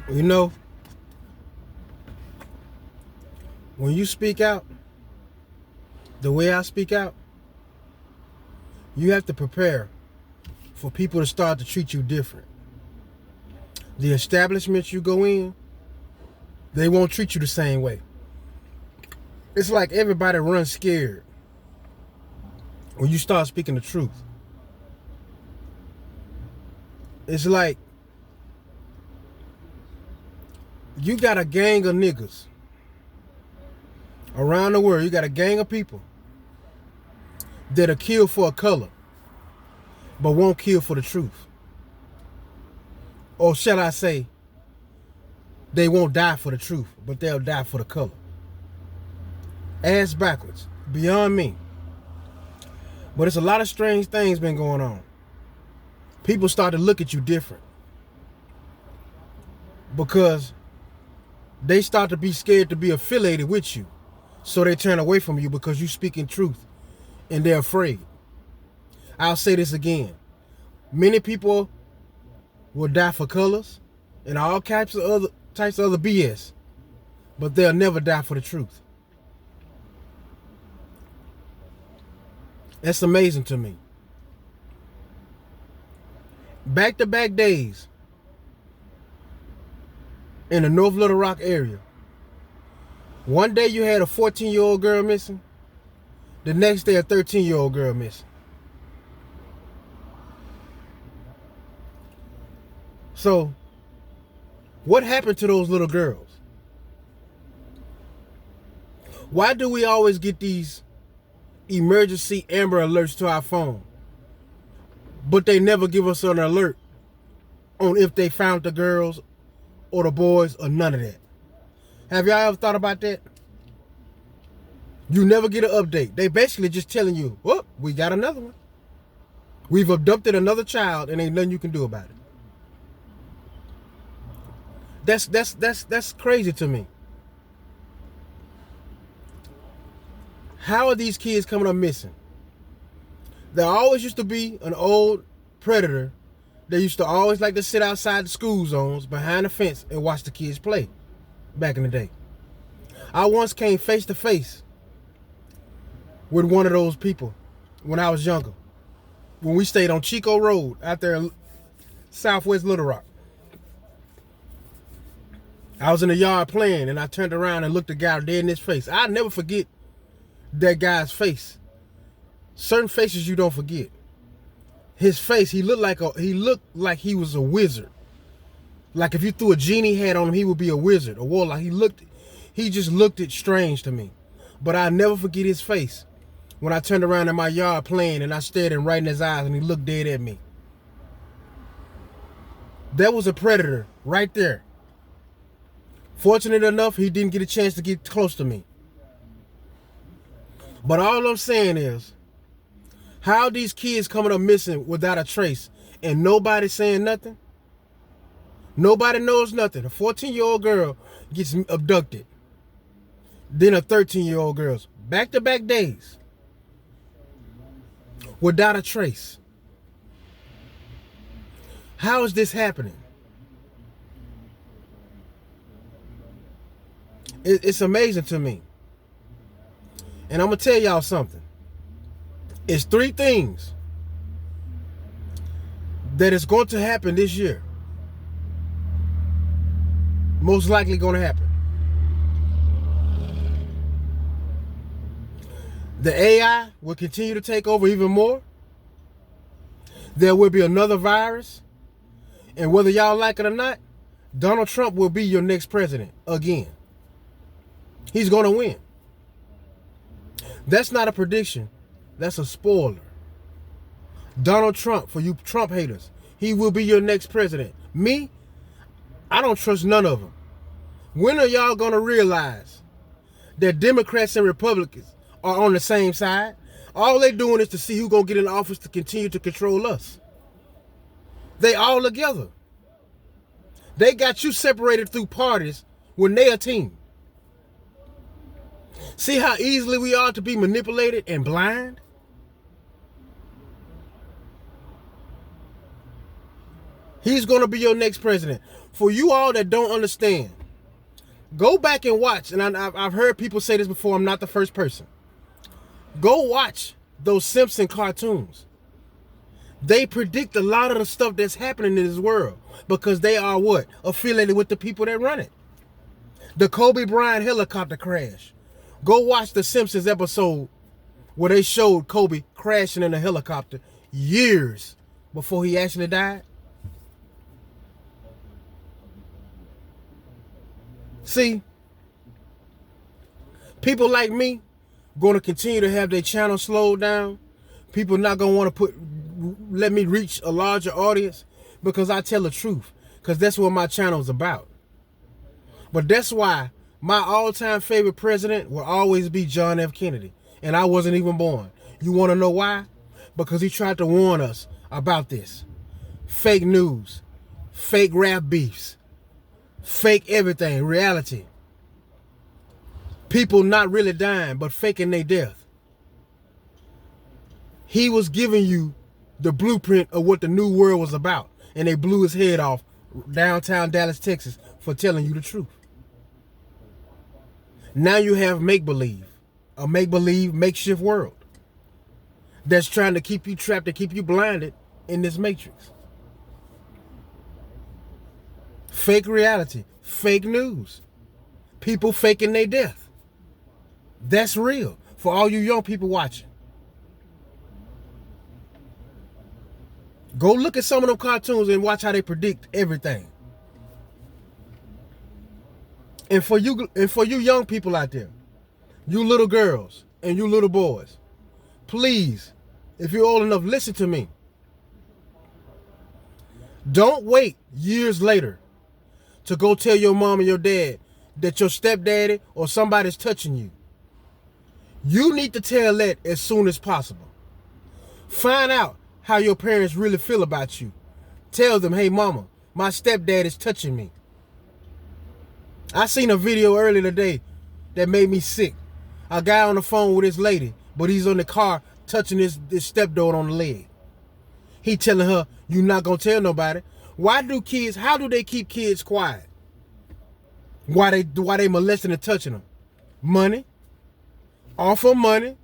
You know, when you speak out the way I speak out, you have to prepare for people to start to treat you different. The establishments you go in, they won't treat you the same way. It's like everybody runs scared when you start speaking the truth. It's like you got a gang of niggas around the world. You got a gang of people that'll kill for a color, but won't kill for the truth. Or shall I say, they won't die for the truth, but they'll die for the color. Ass backwards, beyond me. But it's a lot of strange things been going on. People start to look at you different because they start to be scared to be affiliated with you. So they turn away from you because you speak in truth and they're afraid. I'll say this again. Many people will die for colors and all types of other BS, but they'll never die for the truth. That's amazing to me. Back-to-back days in the North Little Rock area. One day you had a 14-year-old girl missing. The next day a 13-year-old girl missing. So, what happened to those little girls? Why do we always get these emergency Amber Alerts to our phone, but they never give us an alert on if they found the girls or the boys or none of that? Have y'all ever thought about that? You never get an update. They basically just telling you, oh, we got another one. We've abducted another child and ain't nothing you can do about it. That's crazy to me. How are these kids coming up missing? There always used to be an old predator that used to always like to sit outside the school zones behind the fence and watch the kids play back in the day. I once came face to face with one of those people when I was younger, when we stayed on Chico Road out there in Southwest Little Rock. I was in the yard playing and I turned around and looked the guy dead in his face. I'll never forget that guy's face. Certain faces you don't forget. His face, he looked like he was a wizard. Like if you threw a genie hat on him, he would be a wizard, a warlock. He just looked it strange to me. But I'll never forget his face when I turned around in my yard playing and I stared him right in his eyes and he looked dead at me. That was a predator right there. Fortunate enough, he didn't get a chance to get close to me. But all I'm saying is, how these kids coming up missing without a trace and nobody saying nothing? Nobody knows nothing. A 14-year-old girl gets abducted. Then a 13-year-old girl's back-to-back days without a trace. How is this happening? It's amazing to me. And I'm going to tell y'all something. It's 3 things that is going to happen this year. Most likely going to happen. The AI will continue to take over even more. There will be another virus. And whether y'all like it or not, Donald Trump will be your next president again. He's going to win. That's not a prediction. That's a spoiler. Donald Trump, for you Trump haters, he will be your next president. Me, I don't trust none of them. When are y'all going to realize that Democrats and Republicans are on the same side? All they doing is to see who's going to get in office to continue to control us. They all together. They got you separated through parties when they a team. See how easily we are to be manipulated and blind? He's going to be your next president. For you all that don't understand, go back and watch. And I've heard people say this before. I'm not the first person. Go watch those Simpson cartoons. They predict a lot of the stuff that's happening in this world because they are what? Affiliated with the people that run it. The Kobe Bryant helicopter crash. Go watch the Simpsons episode where they showed Kobe crashing in a helicopter years before he actually died. See, people like me going to continue to have their channel slowed down. People not going to want to let me reach a larger audience because I tell the truth, because that's what my channel is about. But that's why my all-time favorite president will always be John F. Kennedy, and I wasn't even born. You want to know why? Because he tried to warn us about this. Fake news, fake rap beefs, fake everything, reality. People not really dying, but faking their death. He was giving you the blueprint of what the new world was about, and they blew his head off downtown Dallas, Texas, for telling you the truth. Now you have make-believe, a make-believe makeshift world that's trying to keep you trapped, to keep you blinded in this matrix. Fake reality, fake news, people faking their death. That's real for all you young people watching. Go look at some of them cartoons and watch how they predict everything. And for you young people out there, you little girls and you little boys, please, if you're old enough, listen to me. Don't wait years later to go tell your mom and your dad that your stepdaddy or somebody's touching you. You need to tell that as soon as possible. Find out how your parents really feel about you. Tell them, hey mama, my stepdad is touching me. I seen a video earlier today that made me sick. A guy on the phone with his lady, but he's on the car touching his stepdaughter on the leg. He telling her, you not gonna tell nobody. How do they keep kids quiet? Why they molesting and touching them? Money. Offer money.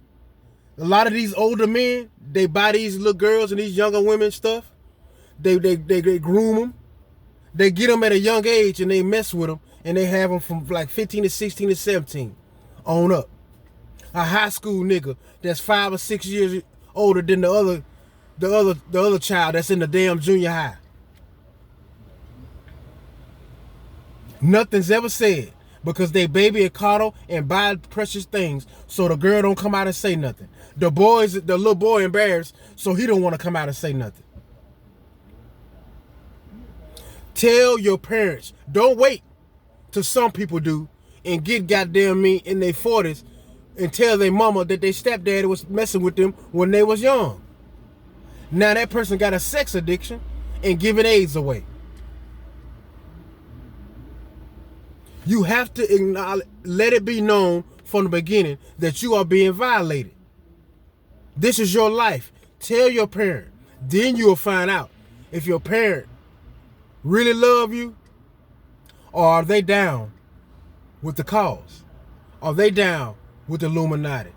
A lot of these older men, they buy these little girls and these younger women stuff. They groom them. They get them at a young age and they mess with them, and they have them from like 15 to 16 to 17 on up. A high school nigga that's 5 or 6 years older than the other child that's in the damn junior high. Nothing's ever said because they baby and coddle and buy precious things so the girl don't come out and say nothing. The little boy embarrassed, so he don't want to come out and say nothing. Tell your parents. Don't wait till some people do and get goddamn me in their 40s and tell their mama that their stepdaddy was messing with them when they was young. Now that person got a sex addiction and giving AIDS away. You have to acknowledge, let it be known from the beginning that you are being violated. This is your life. Tell your parent. Then you'll find out if your parent really love you, or are they down with the cause? Are they down with the Illuminati?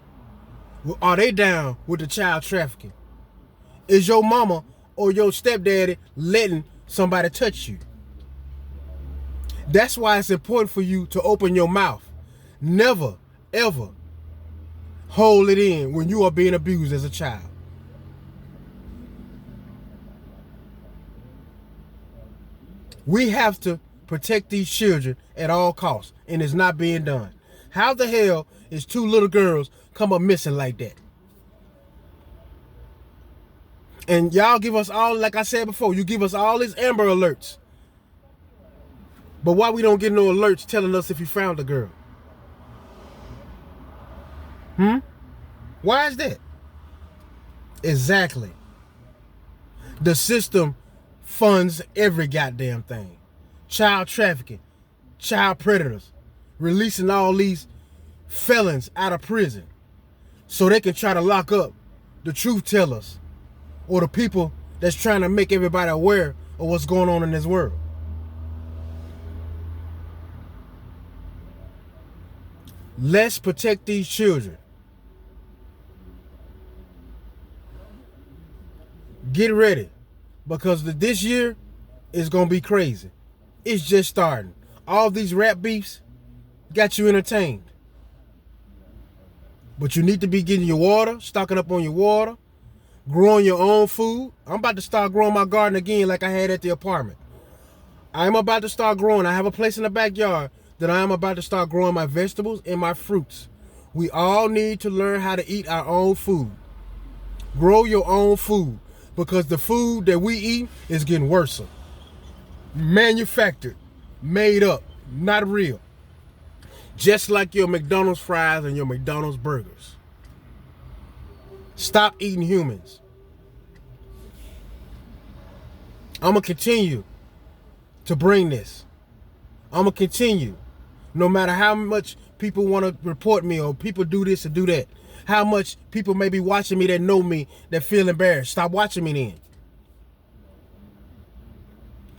Are they down with the child trafficking? Is your mama or your stepdaddy letting somebody touch you? That's why it's important for you to open your mouth. Never, ever hold it in when you are being abused as a child. We have to protect these children at all costs, and it's not being done. How the hell is 2 little girls come up missing like that? And y'all give us all, like I said before, you give us all these Amber Alerts. But why we don't get no alerts telling us if you found the girl? Why is that? Exactly. The system funds every goddamn thing. Child trafficking, child predators, releasing all these felons out of prison so they can try to lock up the truth tellers or the people that's trying to make everybody aware of what's going on in this world. Let's protect these children. Get ready, because this year is going to be crazy. It's just starting. All these rap beefs got you entertained. But you need to be getting your water, stocking up on your water, growing your own food. I'm about to start growing my garden again like I had at the apartment. I'm about to start growing. I have a place in the backyard that I am about to start growing my vegetables and my fruits. We all need to learn how to eat our own food. Grow your own food, because the food that we eat is getting worse. Manufactured, made up, not real. Just like your McDonald's fries and your McDonald's burgers. Stop eating humans. I'm going to continue to bring this. I'm going to continue. No matter how much people want to report me, or people do this or do that. How much people may be watching me that know me, that feel embarrassed. Stop watching me then.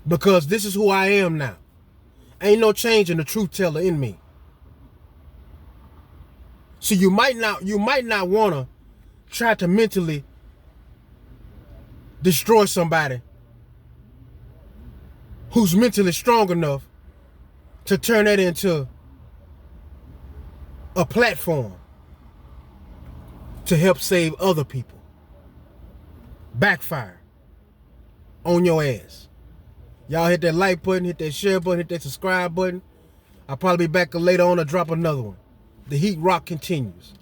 Because this is who I am now. Ain't no change in the truth teller in me. So you might not want to try to mentally destroy somebody who's mentally strong enough to turn that into a platform to help save other people. Backfire on your ass. Y'all hit that like button, hit that share button, hit that subscribe button. I'll probably be back later on to drop another one. The heat rock continues.